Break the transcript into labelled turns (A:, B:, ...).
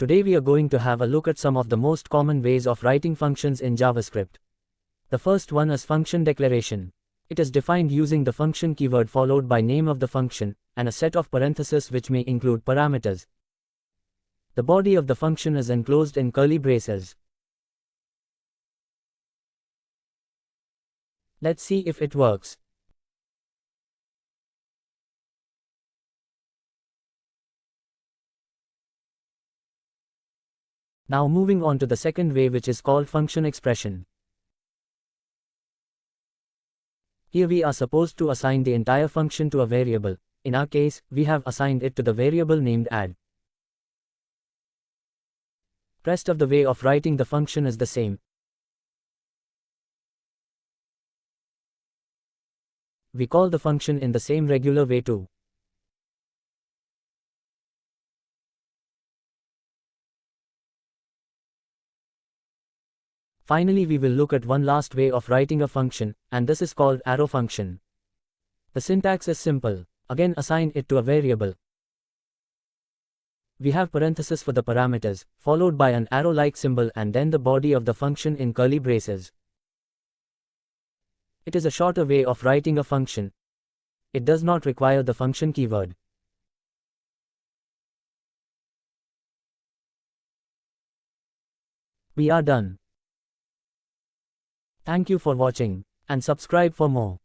A: Today we are going to have a look at some of the most common ways of writing functions in JavaScript. The first one is function declaration. It is defined using the function keyword followed by name of the function, and a set of parentheses which may include parameters. The body of the function is enclosed in curly braces. Let's see if it works. Now moving on to the second way, which is called function expression. Here we are supposed to assign the entire function to a variable. In our case, we have assigned it to the variable named add. Rest of the way of writing the function is the same. We call the function in the same regular way too. Finally, we will look at one last way of writing a function, and this is called arrow function. The syntax is simple. Again, assign it to a variable. We have parentheses for the parameters, followed by an arrow-like symbol and then the body of the function in curly braces. It is a shorter way of writing a function. It does not require the function keyword. We are done. Thank you for watching, and subscribe for more.